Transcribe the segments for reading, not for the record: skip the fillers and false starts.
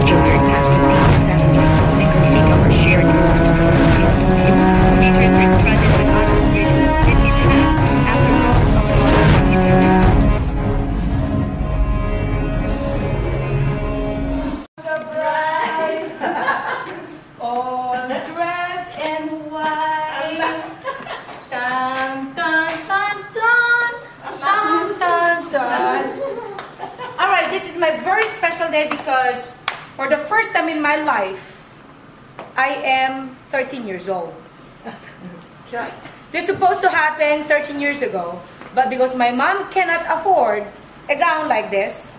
Children have to be ancestors to secretly cover shared secret traditions and other rituals that you have after all of the So bright, all dressed in white. Dun, dun, dun, dun, dun, dun, dun. Alright, this is my very special day because for the first time in my life, I am 13 years old. This is supposed to happen 13 years ago, but because my mom cannot afford a gown like this,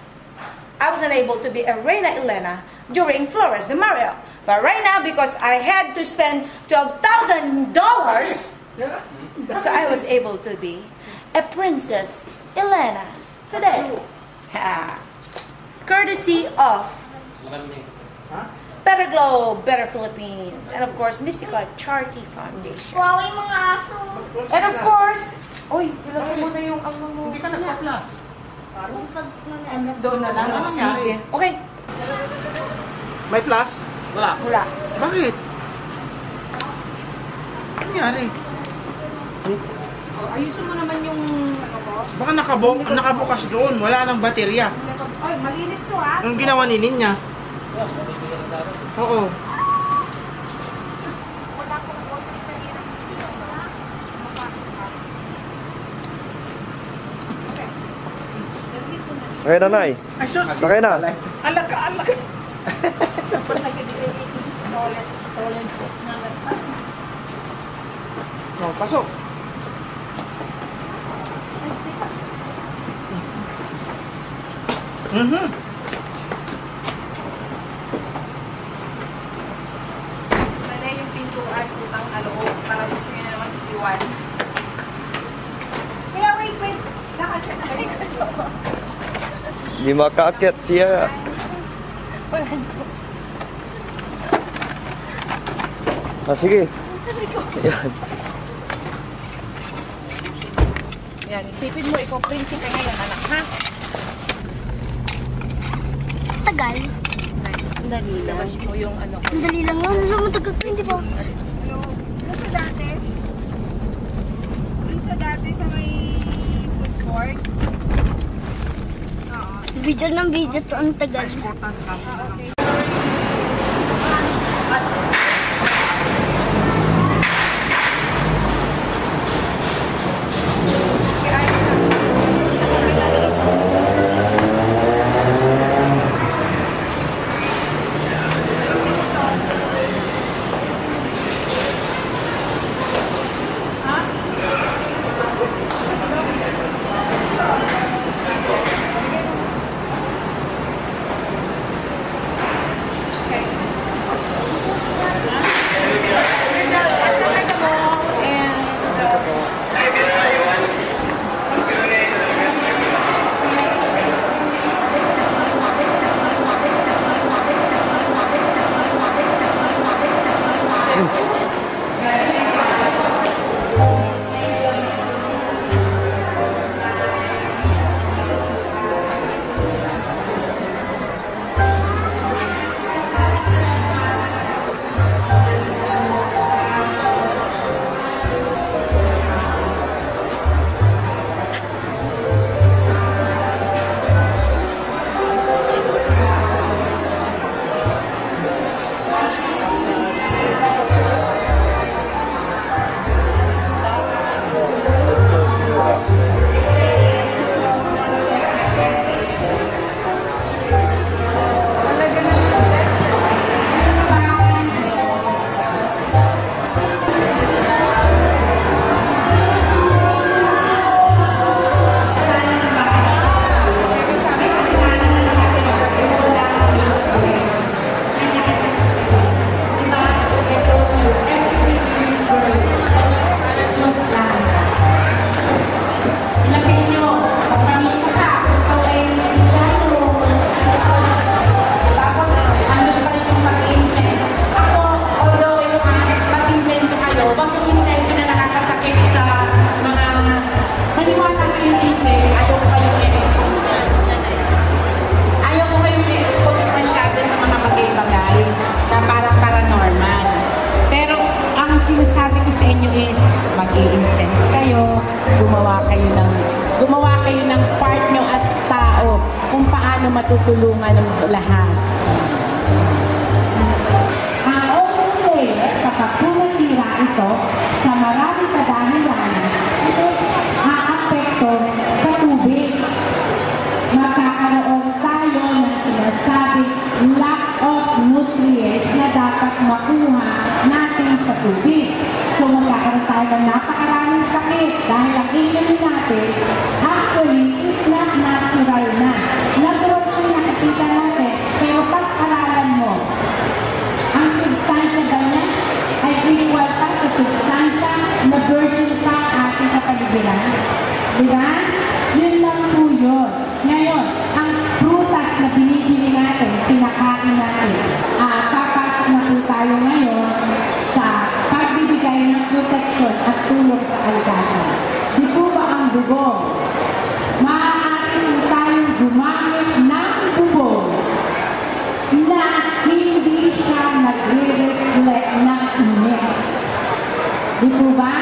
I was unable to be a Reina Elena during Flores de Mayo. But right now, because I had to spend $12,000, so I was able to be a Princess Elena today. Courtesy of Better Glow, Better Philippines, and of course, Mystica Charity Foundation. Wow, yung mga aso. And of course, uy, ilagay mo na yung ano mo. Hindi ka nagpa-plus. Doon na lang. Sige. Okay. May plus? Wala. Wala. Bakit? Ano nangyari? Ayusin mo naman yung ano ko. Baka nakabukas doon. Wala nang baterya. Ay, malinis to ha. Anong ginawa ni Ninya? Oo. Wala akong boses na hirap. Sakay na, Nay. Ay, sus! Sakay na. Alak ka, alak ka! Oh, pasok! Wala yung pintuan utang na loob para gusto niya naman iwan. Kaya wait. Lakad siya na kayo. Hindi makakit siya. Ah, sige. Yan. Yan, isipin mo, ikaw prinsip ka ngayon, anak, ha? Tagal. Ang dali lang. Labas mo yung ano ko. Ang dali lang yun. Ano mo tagal pa, hindi ba? Dun sa dati sa may food court. Video ng video to, ang tagal. kayo ng part nyo as tao kung paano matutulungan ng lahat. Ang ozone layer, kapag pumasira ito sa maraming kadahilan, ito aapekto sa tubig. Magkakaroon tayo ng sinasabing lack of nutrients na dapat makuha natin sa tubig. So magkakaroon tayo ng napakaraming sakit dahil ang inumin natin actually is not natural na. Natural siya nakikita natin, pero pag-aralan mo, ang substansya ba niya ay equal pa sa substansya na virgin pa ang ating kapaligiran? Diba? Yun lang po yun. Ngayon, ang prutas na binibili natin, pinakain natin, papasok na po tayo ngayon sa pagbibigay ng protection at tulong sa kalikasan. Di po ba ang bubong? Maaari po tayong gumamit ng bubong na hindi siya nagre-reflect ng init. Di po ba?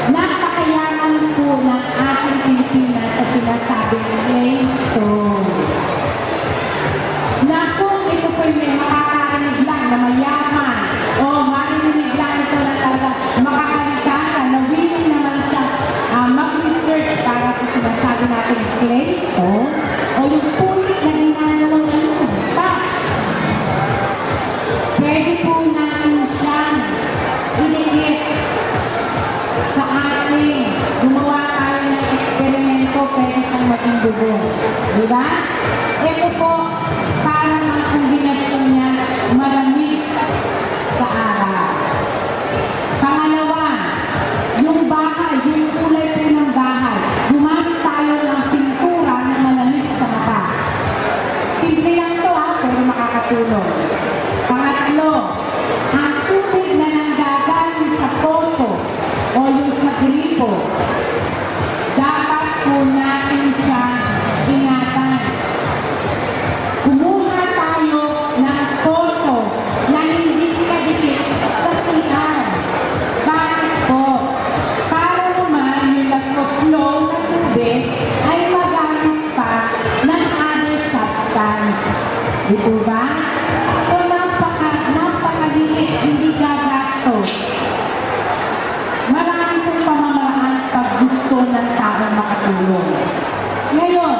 Napakayaman po ng ating Pilipinas sa sinasabing limestone. Na kung ito po may makakarinig lang na mayaman o marinig lang ito na talaga makakalikasan na willing naman siya mag-research para sa sinasabi natin claystone o yung pulit na ginanawang ano. Pwede po natin siyang iligit sa ating gumawa tayo ng eksperimento, pwede siyang maging bubong. Diba? Ito po, parang ang kombinasyon niya malamig sa araw. Pangalawa, yung bahay, yung kulay po ng bahay, gumamit tayo ng pintura na malamig sa mata. Simple lang to pero makakatulong. Pangatlo, ang tubig na nanggagaling sa poso o yung sa gripo, dapat po natin siya ingatan. Kumuha tayo ng poso na hindi kadikit sa CR. Bakit po? Para naman yung nagpo-flow na tubig ay magamit pa ng other substance. Dito ba? So napakaliit, hindi gagastos. Marami pong pamamaraan pag gusto ng tao makatulong. Ngayon,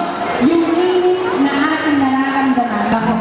yung init na ating nararamdaman ako.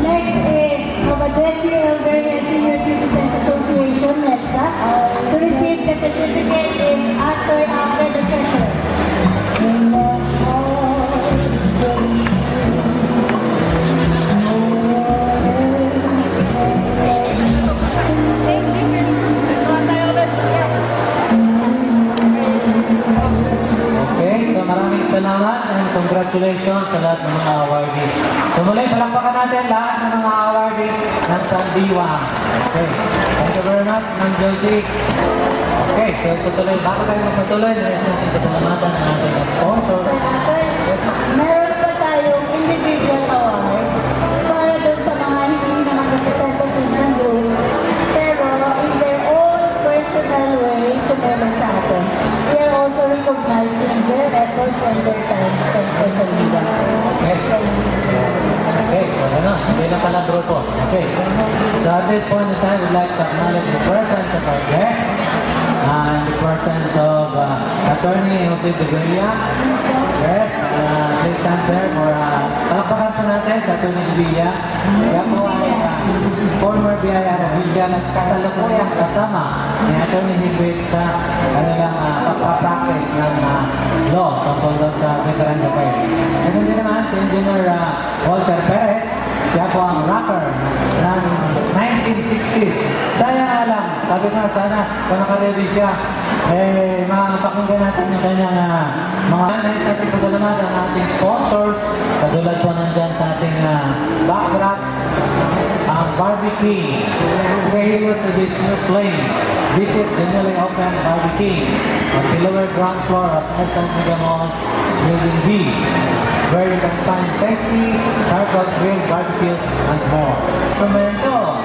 Next is Novadesi Alberta Senior Citizens Association, MESA. To receive the certificate is Arthur Alfred, the treasurer. Okay, so maraming salamat and congratulations sa lahat ng mga awardees. So muli, palakpakan natin lahat ng mga awardees ng Sandiwa. Okay, thank you very much, Ma'am Josie. Okay, so tutuloy, bago tayo magpatuloy, nais natin pasalamatan ang ating sponsor. Sir Arthur, meron pa tayong individual awards para doon sa mga hindi naman representative ng groups, pero in their own personal way, tumulong sa atin. We are also recognizing their efforts and their time spent for Sandiwa. Okay, so ano, hindi na pala grupo. Okay, so at this point in time, we'd like to acknowledge the presence of our guests and the presence of Attorney Jose de Villa. Yes, please stand sir for palakpakan po natin sa Attorney de Villa. Siya po ay former BIR official at kasalukuyang kasama ni Attorney Higwit sa kanilang pagpapractice ng law tungkol doon sa Veterans Affairs. And din naman si Engineer Walter Perez, siya po ang rapper ng 1960s. Sayang nga lang, sabi nga sana kung nakaready siya, eh makakapakinggan natin yung kanyang mga nais natin pasalamatan ang ating sponsors. Katulad po nandyan sa ating backdrop, ang Barbie King. Say hello to this new plane. Visit the newly opened Barbie King on the lower ground floor of SM Mega Mall Building B, where you can find tasty, charcoal grilled barbecues and more. Instrumento,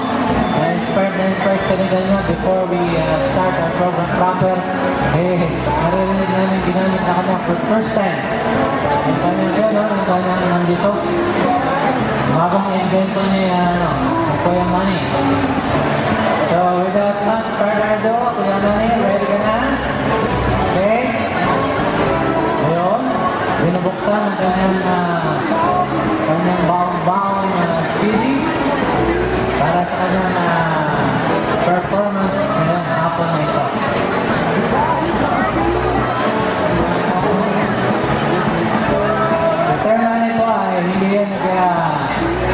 na-inspired ka rin ganyan before we start our program proper. Naririnig namin ginamit na kanya for first time. Yung kanyang gano'n, yung kanyang nandito. Mabang invento niya, Kuya Manny. So, without much further ado, Kuya Manny, ready ka na? Okay? Ayun, binubuksan ang kanyang baong-baong CD para sa kanyang performance ngayong hapon na ito. Sir Manny po ay hindi yan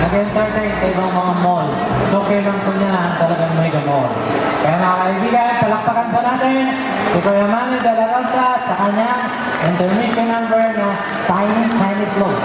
nag-entertain sa ibang mga mall. So, kailan po niya talagang mega mall. Kaya mga kaibigan, palakpakan po natin si Kuya Manny de la Rosa sa kanyang intermission number na Tiny Tiny Flow.